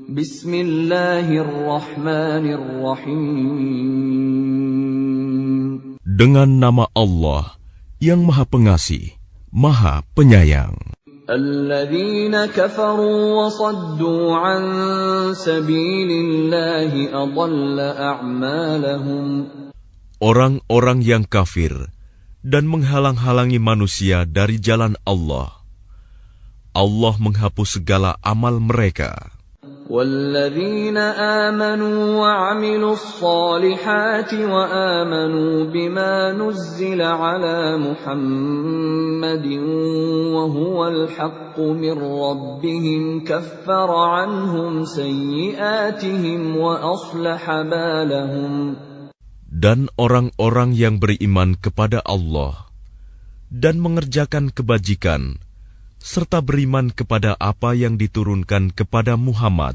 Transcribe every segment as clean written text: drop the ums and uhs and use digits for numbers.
Bismillahirrahmanirrahim. Dengan nama Allah yang Maha Pengasih, Maha Penyayang. Alladzina kafaru wa saddu an sabilillahi adalla a'malahum. Orang-orang yang kafir dan menghalang-halangi manusia dari jalan Allah, Allah menghapus segala amal mereka. وَالَّذِينَ آمَنُوا وَعَمِلُوا الصَّالِحَاتِ وَآمَنُوا بِمَا نُزِّلَ عَلَى مُحَمَّدٍ وَهُوَ الْحَقُّ مِنْ رَبِّهِمْ كَفَّرَ عَنْهُمْ سَيِّئَاتِهِمْ وَأَصْلَحَ بَالَهُمْ. Dan orang-orang yang beriman kepada Allah dan mengerjakan kebajikan serta beriman kepada apa yang diturunkan kepada Muhammad,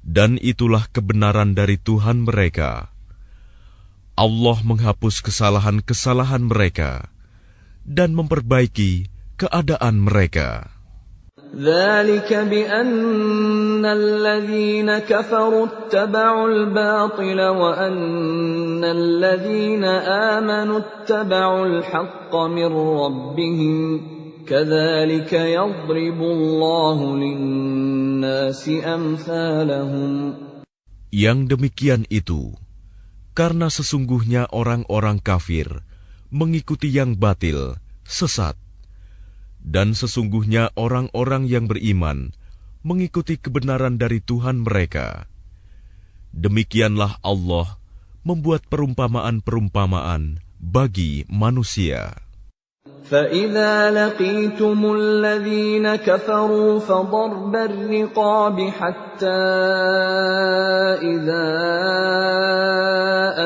dan itulah kebenaran dari Tuhan mereka. Allah menghapus kesalahan-kesalahan mereka dan memperbaiki keadaan mereka. ذَلِكَ بِأَنَّ الَّذِينَ كَفَرُوا اتَّبَعُوا الْبَاطِلَ وَأَنَّ الَّذِينَ آمَنُوا اتَّبَعُوا الْحَقَّ مِنْ رَبِّهِمْ كَذَلِكَ يَضْرِبُ اللَّهُ لِلنَّاسِ أَمْثَالَهُمْ. Yang demikian itu, karena sesungguhnya orang-orang kafir mengikuti yang batil, sesat, dan sesungguhnya orang-orang yang beriman mengikuti kebenaran dari Tuhan mereka. Demikianlah Allah membuat perumpamaan-perumpamaan bagi manusia. فَإِذَا لَقِيتُمُ الَّذِينَ كَفَرُوا فَضَرْبَ الرِّقَابِ حَتَّى إِذَا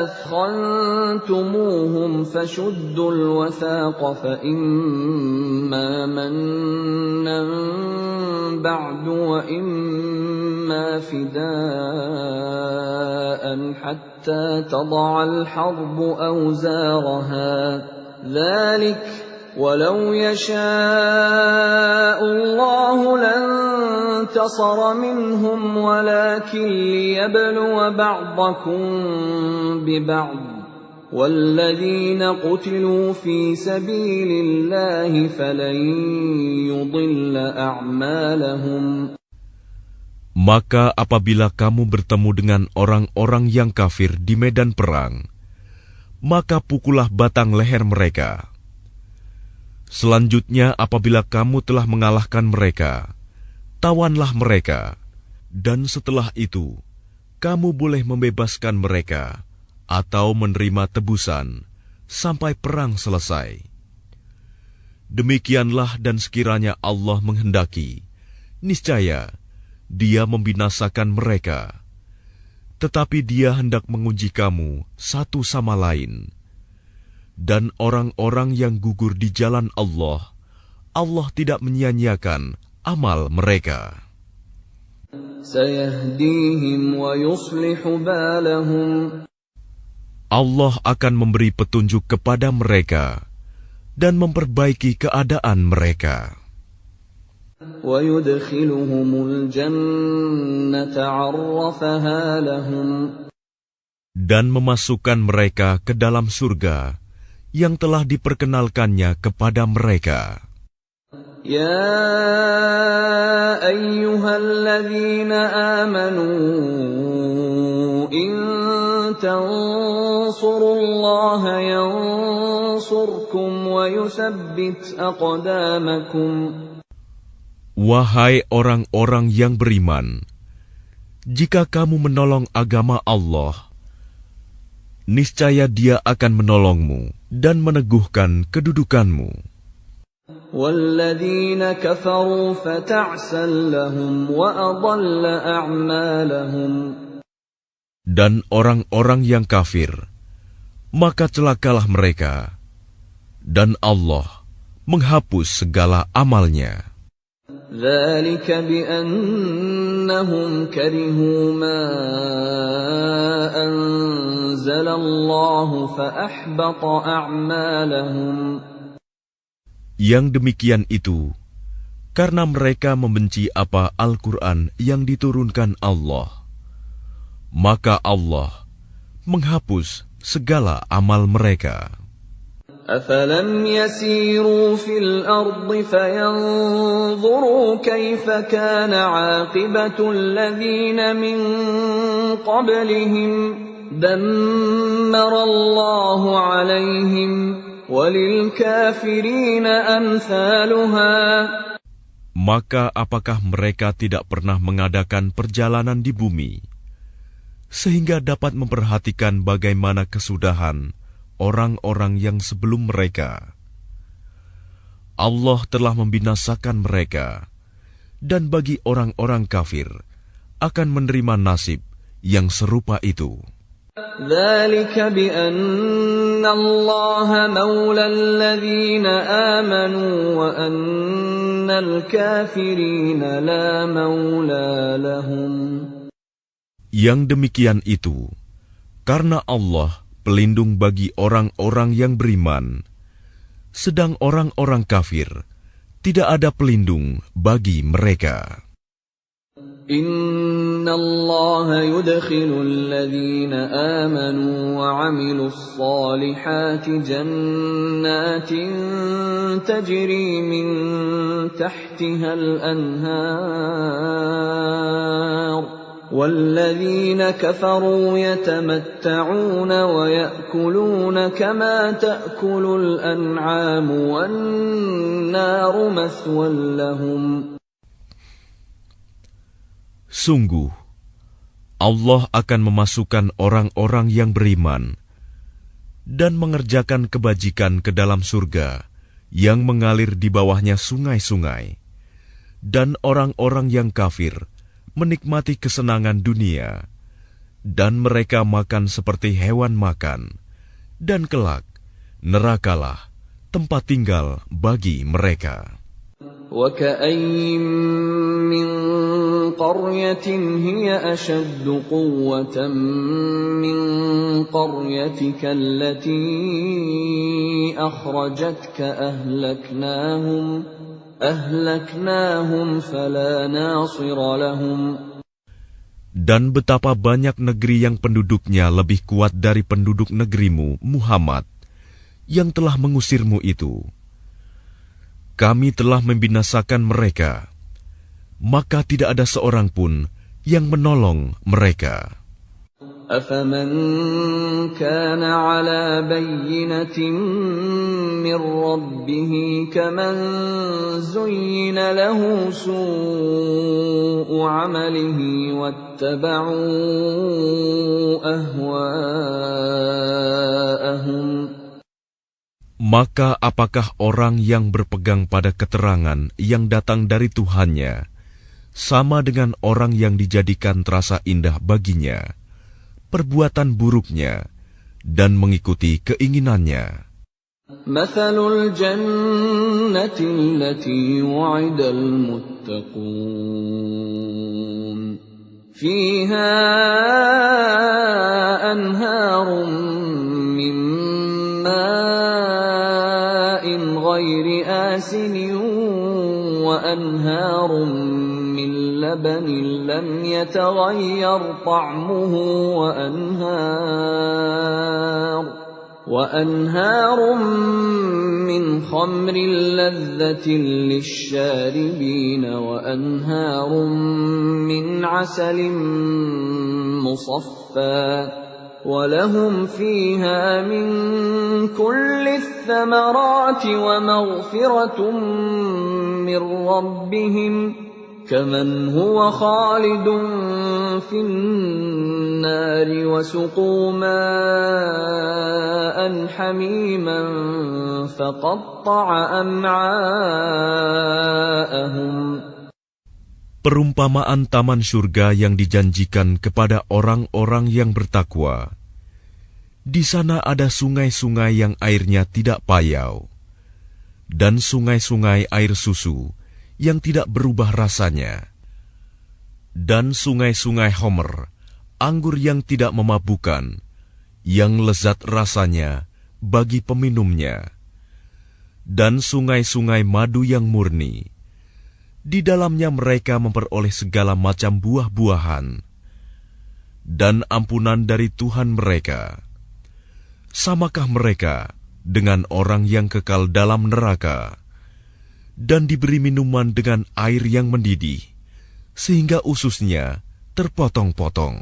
أَثْخَنْتُمُوهُمْ فَشُدُّوا الْوَثَاقَ فَإِمَّا مَنًّا بَعْدُ وَإِمَّا فِدَاءً حَتَّى تَضَعَ الْحَرْبُ أَوْزَارَهَا ذَلِكَ وَلَوْ يَشَاءُ اللَّهُ لَانتَصَرَ مِنْهُمْ وَلَكِنْ لِيَبْلُوَ بَعْضَكُمْ بِبَعْضٍ وَالَّذِينَ قُتِلُوا فِي سَبِيلِ اللَّهِ فَلَنْ يُضِلَّ أَعْمَالَهُمْ. Maka apabila kamu bertemu dengan orang-orang yang kafir di medan perang, maka pukullah batang leher mereka. Selanjutnya apabila kamu telah mengalahkan mereka, tawanlah mereka, dan setelah itu kamu boleh membebaskan mereka atau menerima tebusan sampai perang selesai. Demikianlah, dan sekiranya Allah menghendaki, niscaya Dia membinasakan mereka. Tetapi Dia hendak menguji kamu satu sama lain. Dan orang-orang yang gugur di jalan Allah, Allah tidak menyia-nyiakan amal mereka. سَيَهْدِيهِمْ وَيُصْلِحُ بَالَهُمْ. Allah akan memberi petunjuk kepada mereka dan memperbaiki keadaan mereka. وَيُدْخِلُهُمُ الْجَنَّةَ عَرَّفَهَا لَهُمْ. Dan memasukkan mereka ke dalam surga yang telah diperkenalkannya kepada mereka. يَا أَيُّهَا الَّذِينَ آمَنُوا إِن تَنصُرُوا اللَّهَ يَنصُرْكُمْ وَيُثَبِّتْ أَقْدَامَكُمْ. Wahai orang-orang yang beriman, jika kamu menolong agama Allah, niscaya Dia akan menolongmu dan meneguhkan kedudukanmu. وَالَّذِينَ كَفَرُوا فَتَعْسًا لَهُمْ وَأَضَلَّ أَعْمَالَهُمْ. Dan orang-orang yang kafir, maka celakalah mereka, dan Allah menghapus segala amalnya. ذَلِكَ بِأَنَّهُمْ كَرِهُوا مَا أَنزَلَ اللَّهُ فَأَحْبَطَ أَعْمَالَهُمْ. Yang demikian itu karena mereka membenci apa Al-Quran yang diturunkan Allah. Maka Allah menghapus segala amal mereka. أَفَلَمْ يَسِيرُوا فِي الْأَرْضِ فَيَنْظُرُوا كَيْفَ كَانَ عَاقِبَةُ الَّذِينَ مِنْ قَبْلِهِمْ دَمَّرَ اللَّهُ عَلَيْهِمْ وَلِلْكَافِرِينَ أَمْثَالُهَا. Maka apakah mereka tidak pernah mengadakan perjalanan di bumi, sehingga dapat memperhatikan bagaimana kesudahan orang-orang yang sebelum mereka? Allah telah membinasakan mereka, dan bagi orang-orang kafir akan menerima nasib yang serupa itu. ذَلِكَ بِأَنَّ اللَّهَ مَوْلَى الَّذِينَ آمَنُوا وَأَنَّ الْكَافِرِينَ لَا مَوْلَى لَهُمْ. Yang demikian itu karena Allah pelindung bagi orang-orang yang beriman, sedang orang-orang kafir tidak ada pelindung bagi mereka. Inna Allah yudkhilu alladhina amanu wa 'amilus salihati jannatin tajri min tahtiha al-anhar والذين كفروا يتمتعون ويأكلون كما تأكل الأنعام والنار مثوى لهم. Sungguh, Allah akan memasukkan orang-orang yang beriman dan mengerjakan kebajikan ke dalam surga yang mengalir di bawahnya sungai-sungai, dan orang-orang yang kafir menikmati kesenangan dunia, dan mereka makan seperti hewan makan, dan kelak nerakalah tempat tinggal bagi mereka. وَكَأَيِّن مِّن قَرْيَةٍ هِيَ أَشَدُّ قُوَّةً مِّن قَرْيَتِكَ الَّتِي أَخْرَجَتْكَ أَهْلَكْنَاهُمْ فَلَا نَاصِرَ لَهُمْ. Dan betapa banyak negeri yang penduduknya lebih kuat dari penduduk negerimu, Muhammad, yang telah mengusirmu itu. Kami telah membinasakan mereka, maka tidak ada seorang pun yang menolong mereka. أَفَمَنْ كَانَ عَلَى بَيِّنَةٍ مِّن رَّبِّهِ كَمَنْ زُيِّنَ لَهُ سُوءُ عَمَلِهِ وَاتَّبَعُوا أَهْوَاءَهُمْ. Maka apakah orang yang berpegang pada keterangan yang datang dari Tuhannya sama dengan orang yang dijadikan terasa indah baginya perbuatan buruknya dan mengikuti keinginannya? مَثَلُ الْجَنَّةِ الَّتِي وُعِدَ الْمُتَّقُونَ فِيهَا أَنْهَارٌ مِّن مَّاءٍ غَيْرِ آسِنٍ وَأَنْهَارٌ مِّن لَّبَنٍ لَّمْ يَتَغَيَّرْ طَعْمُهُ وَأَنْهَارٌ مِّنْ خَمْرٍ لَّذَّةٍ لِّلشَّارِبِينَ وَأَنْهَارٌ مِّنْ عَسَلٍ مُّصَفًّى وَلَهُمْ فِيهَا مِن كُلِّ الثَّمَرَاتِ وَمَغْفِرَةٌ مِّن رَّبِّهِمْ كَمَنْ هُوَ خَالِدٌ فِي النَّارِ وَسُقُوا مَاءً حَمِيمًا فَقَطَّعَ أَمْعَاءَهُمْ. Perumpamaan taman surga yang dijanjikan kepada orang-orang yang bertakwa. Di sana ada sungai-sungai yang airnya tidak payau, dan sungai-sungai air susu yang tidak berubah rasanya, dan sungai-sungai homer, anggur yang tidak memabukkan, yang lezat rasanya bagi peminumnya, dan sungai-sungai madu yang murni, Di dalamnya mereka memperoleh segala macam buah-buahan dan ampunan dari Tuhan mereka. Samakah mereka dengan orang yang kekal dalam neraka dan diberi minuman dengan air yang mendidih, sehingga ususnya terpotong-potong?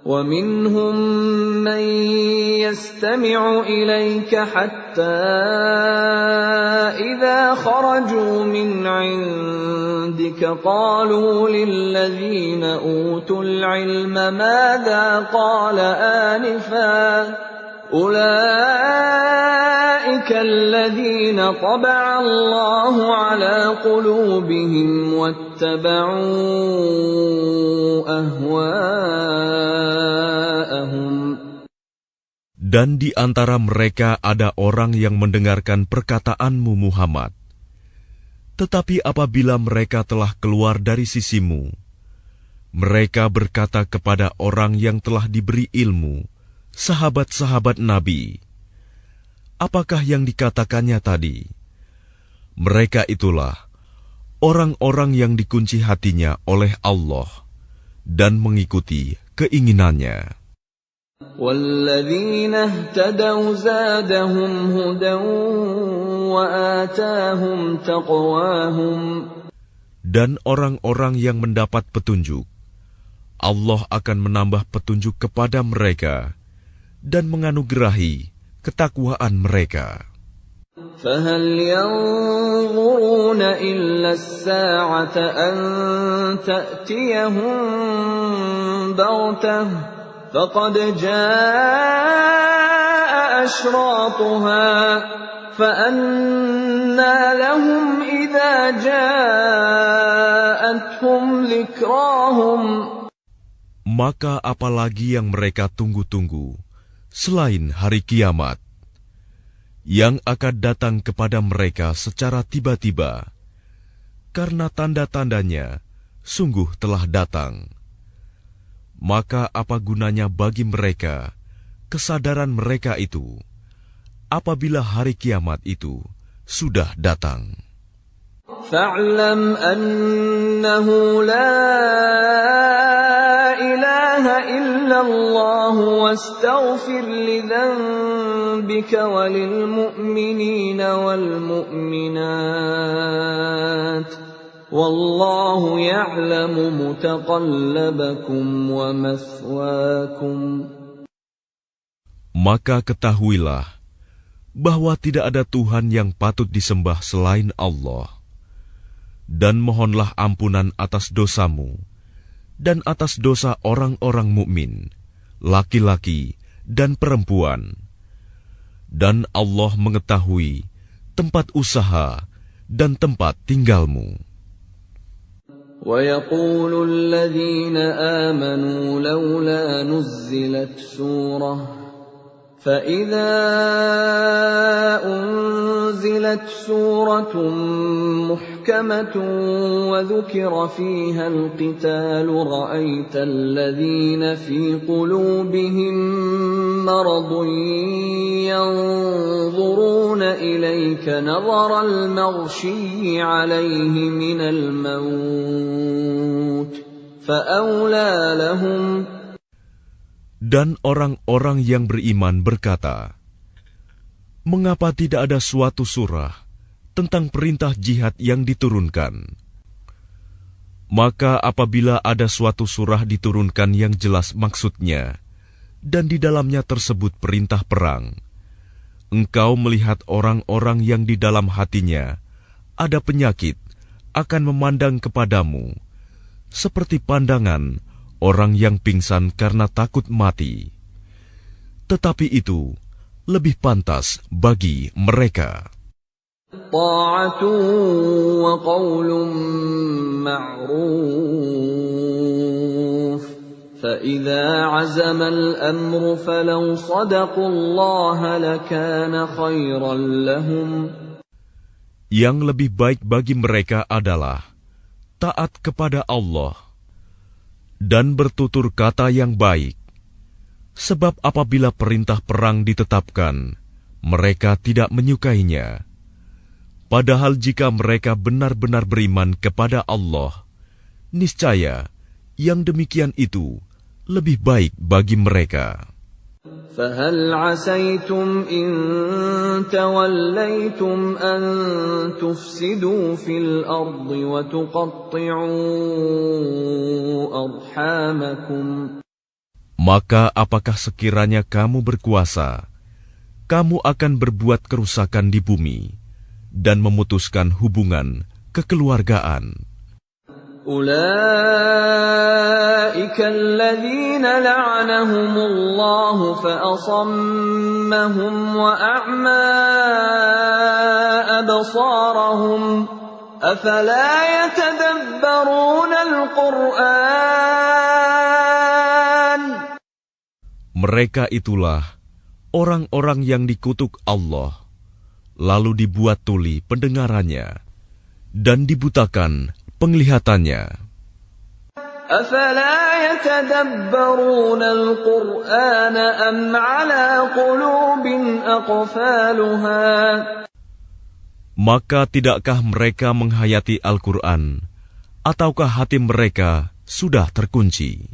وَمِنْهُمْ مَنْ يَسْتَمِعُ إِلَيْكَ حَتَّى إِذَا خَرَجُوا مِنْ عِنْدِكَ قَالُوا لِلَّذِينَ أُوتُوا الْعِلْمَ مَاذَا قَالَ آنِفًا أُولَئِكَ الَّذِينَ طَبَعَ اللَّهُ عَلَى قُلُوبِهِمْ وَاتَّبَعُوا أَهْوَاءَهُمْ. Dan di antara mereka ada orang yang mendengarkan perkataanmu Muhammad. Tetapi apabila mereka telah keluar dari sisimu, mereka berkata kepada orang yang telah diberi ilmu, sahabat-sahabat Nabi, apakah yang dikatakannya tadi? Mereka itulah orang-orang yang dikunci hatinya oleh Allah dan mengikuti keinginannya. وَالَّذِينَ اهْتَدَوْا زَادَهُمْ هُدًى وَآتَاهُمْ تَقْوَاهُمْ. Dan orang-orang yang mendapat petunjuk, Allah akan menambah petunjuk kepada mereka dan menganugerahi ketakwaan mereka. فَهَلْ يَنظُرُونَ إِلَّا السَّاعَةَ أَن تَأْتِيَهُم بَغْتَةً فَقَدْ جَاءَ أَشْرَاطُهَا فَأَنَّىٰ لَهُمْ إِذَا جَاءَتْهُمْ ذِكْرَاهُمْ. Maka apalagi yang mereka tunggu-tunggu selain hari kiamat, yang akan datang kepada mereka secara tiba-tiba, karena tanda-tandanya sungguh telah datang. Maka apa gunanya bagi mereka kesadaran mereka itu, apabila hari kiamat itu sudah datang? فَاعْلَمْ أَنَّهُ لَا إِلَٰهَ إِلَّا اللَّهُ وَاسْتَغْفِرْ لِذَنبِكَ وَلِلْمُؤْمِنِينَ وَالْمُؤْمِنَاتِ وَاللَّهُ يَعْلَمُ مُتَقَلَّبَكُمْ وَمَثْوَاكُمْ. Maka ketahuilah bahwa tidak ada Tuhan yang patut disembah selain Allah. Dan mohonlah ampunan atas dosamu dan atas dosa orang-orang mukmin, laki-laki dan perempuan. Dan Allah mengetahui tempat usaha dan tempat tinggalmu. وَيَقُولُ الَّذِينَ آمَنُوا لَوْلَا نُزِّلَتْ سُورَةٌ فَإِذَا أُنزِلَتْ سُورَةٌ مُحْكَمَةٌ وَذُكِرَ فِيهَا الْقِتَالُ رَأَيْتَ الَّذِينَ فِي قُلُوبِهِم مَّرَضٌ يَنظُرُونَ إِلَيْكَ نَظَرَ الْمَغْشِيِّ عَلَيْهِ مِنَ الْمَوْتِ فَأَوْلَىٰ لَهُمْ. Dan orang-orang yang beriman berkata, mengapa tidak ada suatu surah tentang perintah jihad yang diturunkan? Maka apabila ada suatu surah diturunkan yang jelas maksudnya, dan di dalamnya tersebut perintah perang, engkau melihat orang-orang yang di dalam hatinya ada penyakit akan memandang kepadamu, seperti pandangan orang yang pingsan karena takut mati. Tetapi itu lebih pantas bagi mereka. Ta'atun wa qawlun ma'ruf. فَإِذَا عَزَمَ الْأَمْرُ فَلَوْ صَدَقُوا اللَّهَ لَكَانَ خَيْرًا لَهُمْ. Yang lebih baik bagi mereka adalah taat kepada Allah dan bertutur kata yang baik, sebab apabila perintah perang ditetapkan, mereka tidak menyukainya. Padahal jika mereka benar-benar beriman kepada Allah, niscaya yang demikian itu lebih baik bagi mereka. فَهَلْ عَسَيْتُمْ إِن تَوَلَّيْتُمْ أَن تُفْسِدُوا فِي الْأَرْضِ وَتُقَطِّعُوا أَرْحَامَكُمْ. Maka apakah sekiranya kamu berkuasa, kamu akan berbuat kerusakan di bumi dan memutuskan hubungan kekeluargaan. أُولَئِكَ الَّذِينَ لَعَنَهُمُ اللَّهُ فَأَصَمَّهُمْ وَأَعْمَى أَبْصَارَهُمْ أَفَلَا يَتَدَبَّرُونَ الْقُرْآنَ. Mereka itulah orang-orang yang dikutuk Allah, lalu dibuat tuli pendengarannya dan dibutakan penglihatannya. أَفَلَا يَتَدَبَّرُونَ الْقُرْآنَ أَمْ عَلَى قُلُوبٍ أَقْفَالُهَا. Maka tidakkah mereka menghayati Al-Quran, ataukah hati mereka sudah terkunci?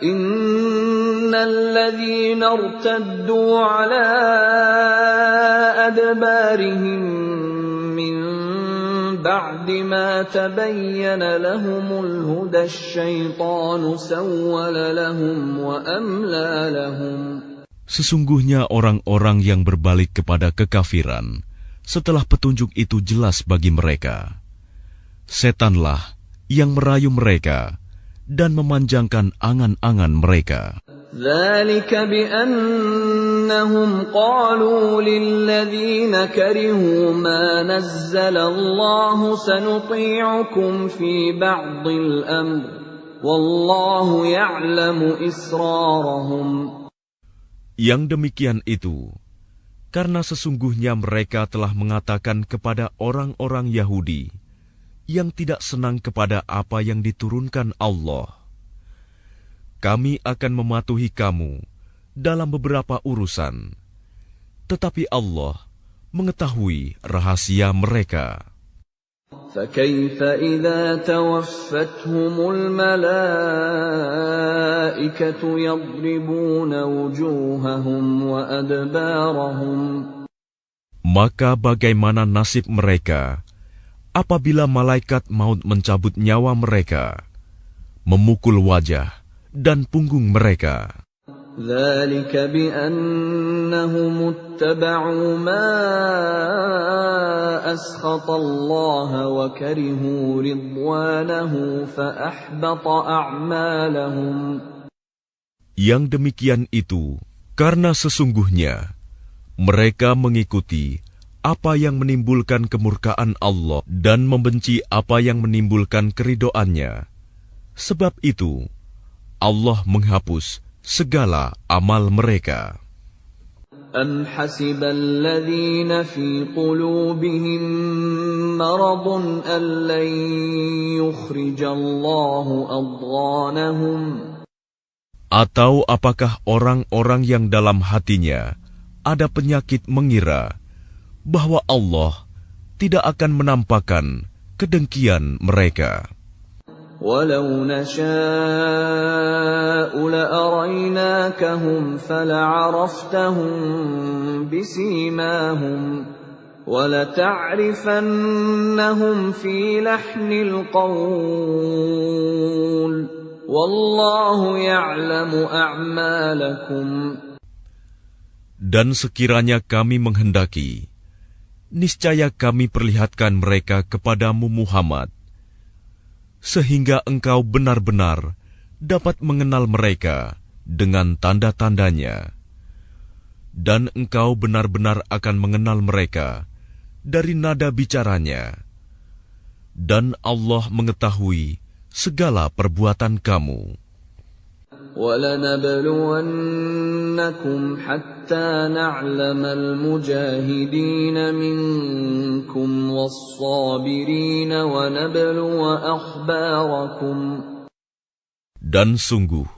إِنَّ الَّذِينَ ارْتَدُّوا عَلَى أَدْبَارِهِمْ مِنْ بَعْدِ مَا تَبَيَّنَ لَهُمُ الْهُدَى الشَّيْطَانُ سَوَّلَ لَهُمْ وَأَمْلَى لَهُمْ. Sesungguhnya orang-orang yang berbalik kepada kekafiran setelah petunjuk itu jelas bagi mereka, setanlah yang merayu mereka dan memanjangkan angan-angan mereka. ذَلِكَ بِأَنَّهُمْ قَالُوا لِلَّذِينَ كَرِهُوا مَا نَزَّلَ اللَّهُ سَنُطِيعُكُمْ فِي بَعْضِ الْأَمْرِ وَاللَّهُ يَعْلَمُ إِسْرَارَهُمْ. Yang demikian itu karena sesungguhnya mereka telah mengatakan kepada orang-orang Yahudi yang tidak senang kepada apa yang diturunkan Allah, kami akan mematuhi kamu dalam beberapa urusan, tetapi Allah mengetahui rahasia mereka. فَكَيْفَ إِذَا تَوَفَّتْهُمُ الْمَلَائِكَةُ يَضْرِبُونَ وُجُوهَهُمْ وَأَدْبَارَهُمْ. Maka bagaimana nasib mereka apabila malaikat maut mencabut nyawa mereka, memukul wajah dan punggung mereka? ذَلِكَ بِأَنَّهُمُ اتَّبَعُوا مَا أَسْخَطَ اللَّهَ وَكَرِهُوا رِضْوَانَهُ فَأَحْبَطَ أَعْمَالَهُمْ. Yang demikian itu karena sesungguhnya mereka mengikuti apa yang menimbulkan kemurkaan Allah dan membenci apa yang menimbulkan keridhoannya. Sebab itu Allah menghapus segala amal mereka. أَمْ حَسِبَ الَّذِينَ فِي قُلُوبِهِم مَّرَضٌ أَن لَّن يُخْرِجَ اللَّهُ أَضْغَانَهُمْ. Atau apakah orang-orang yang dalam hatinya ada penyakit mengira bahwa Allah tidak akan menampakkan kedengkian mereka? وَلَوْ نَشَاءُ لَأَرَيْنَاكَهُمْ فَلَعَرَفْتَهُم بِسِيمَاهُمْ وَلَتَعْرِفَنَّهُمْ فِي لَحْنِ الْقَوْلِ وَاللَّهُ يَعْلَمُ أَعْمَالَكُمْ. Dan sekiranya kami menghendaki, niscaya kami perlihatkan mereka kepadamu Muhammad, sehingga engkau benar-benar dapat mengenal mereka dengan tanda-tandanya, dan engkau benar-benar akan mengenal mereka dari nada bicaranya, dan Allah mengetahui segala perbuatan kamu. وَلَنَبْلُوَنَّكُمْ حَتَّى نَعْلَمَ الْمُجَاهِدِينَ مِنكُمْ وَالصَّابِرِينَ وَنَبْلُوَ أَخْبَارَكُمْ. Dan sungguh,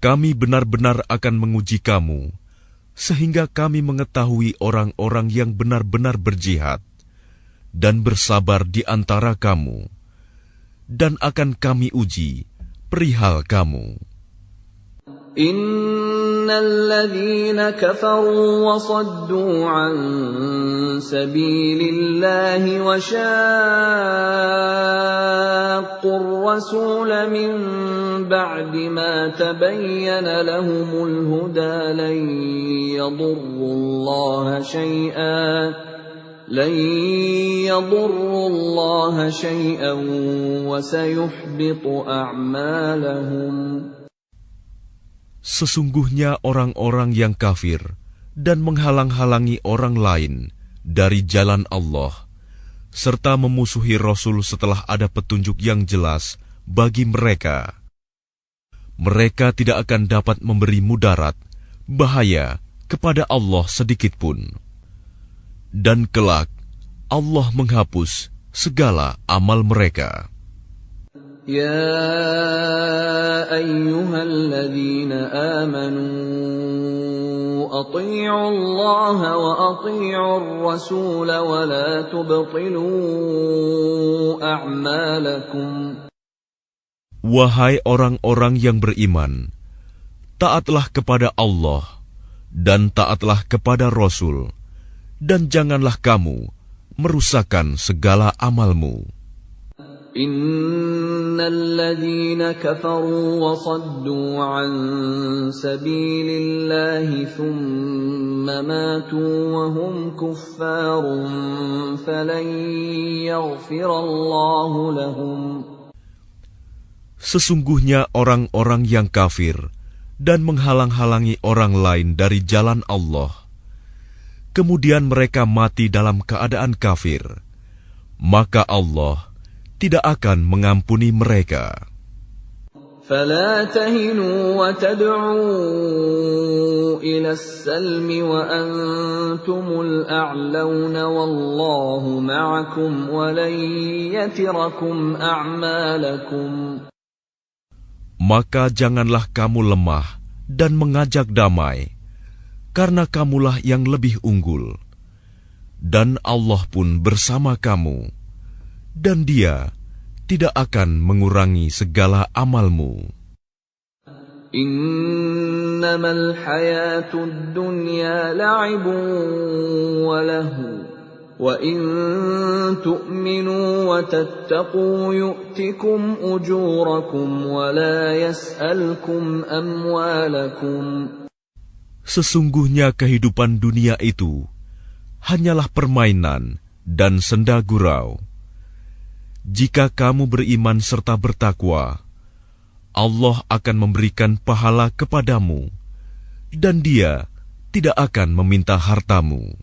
kami benar-benar akan menguji kamu sehingga kami mengetahui orang-orang yang benar-benar berjihad dan bersabar di antara kamu, dan akan kami uji perihal kamu. Innal ladzina kafaru wa saddu an sabilillahi wa shaqqur rasula min ba'di ma tabayyana lahumul huda lan yadurrullaha syai'an wa sayuhbitu a'malahum. Sesungguhnya orang-orang yang kafir dan menghalang-halangi orang lain dari jalan Allah, serta memusuhi Rasul setelah ada petunjuk yang jelas bagi mereka, mereka tidak akan dapat memberi mudarat, bahaya kepada Allah sedikitpun. Dan kelak, Allah menghapus segala amal mereka. Ya ayyuhalladzina amanu ati'u Allah wa ati'u ar-rasul wa la tubtilu a'malakum. Wahai orang-orang yang beriman, taatlah kepada Allah dan taatlah kepada Rasul, dan janganlah kamu merusakkan segala amalmu. Innal ladzina kafaru wa saddu an sabilillahi thumma matu wa hum kuffarun falan yaghfirallahu lahum. Sesungguhnya orang-orang yang kafir dan menghalang-halangi orang lain dari jalan Allah, kemudian mereka mati dalam keadaan kafir, maka Allah tidak akan mengampuni mereka. فَلَا تَهِنُوا وَتَدْعُوا إِلَى السَّلْمِ وَأَنْتُمُ الْأَعْلَوْنَ وَاللَّهُ مَعَكُمْ وَلَنْ يَتِرَكُمْ أَعْمَالَكُمْ. Maka janganlah kamu lemah dan mengajak damai, karena kamulah yang lebih unggul, dan Allah pun bersama kamu, dan Dia tidak akan mengurangi segala amalmu. Innamal hayatud dunya la'ibun wa lahu, wa in tu'minu wa tattaqu yu'tikum ujurakum wa la yas'alkum amwalakum. Sesungguhnya kehidupan dunia itu hanyalah permainan dan senda gurau. Jika kamu beriman serta bertakwa, Allah akan memberikan pahala kepadamu, dan Dia tidak akan meminta hartamu.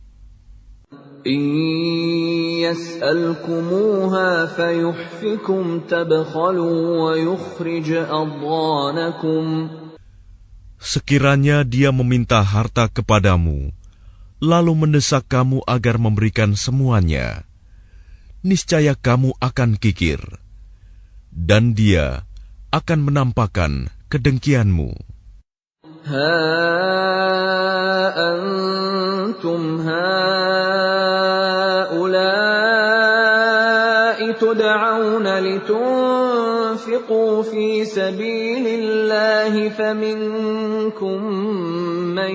In yas'alkumuha fayuhfikum tabkhalu wa yukhrij adghanakum. Sekiranya Dia meminta harta kepadamu, lalu mendesak kamu agar memberikan semuanya, niscaya kamu akan kikir, dan Dia akan menampakkan kedengkianmu. Ha antum haula'i tud'auna litunfiqu fi sabilillahi faminkum man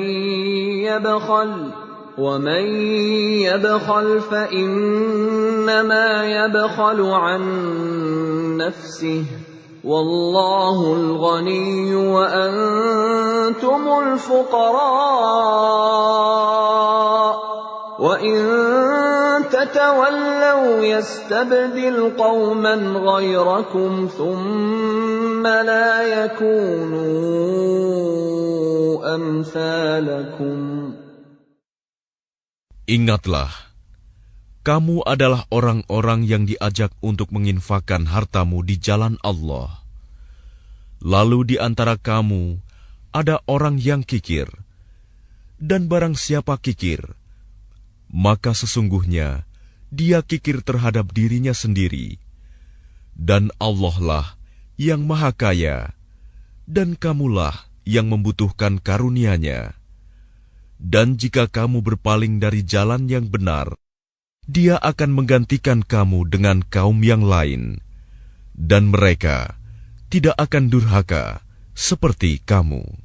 yabkhal وَمَنْ يَبْخَلْ فَإِنَّمَا يَبْخَلُ عَنْ نَفْسِهِ وَاللَّهُ الْغَنِيُّ وَأَنْتُمُ الْفُقَرَاءُ وَإِنْ تَتَوَلَّوْا يَسْتَبْدِلْ قَوْمًا غَيْرَكُمْ ثُمَّ لَا يَكُونُوا أَمْثَالَكُمْ. Ingatlah, kamu adalah orang-orang yang diajak untuk menginfakkan hartamu di jalan Allah. Lalu di antara kamu ada orang yang kikir, dan barang siapa kikir, maka sesungguhnya dia kikir terhadap dirinya sendiri, dan Allah lah yang Maha Kaya, dan kamulah yang membutuhkan karunia-Nya. Dan jika kamu berpaling dari jalan yang benar, Dia akan menggantikan kamu dengan kaum yang lain, dan mereka tidak akan durhaka seperti kamu.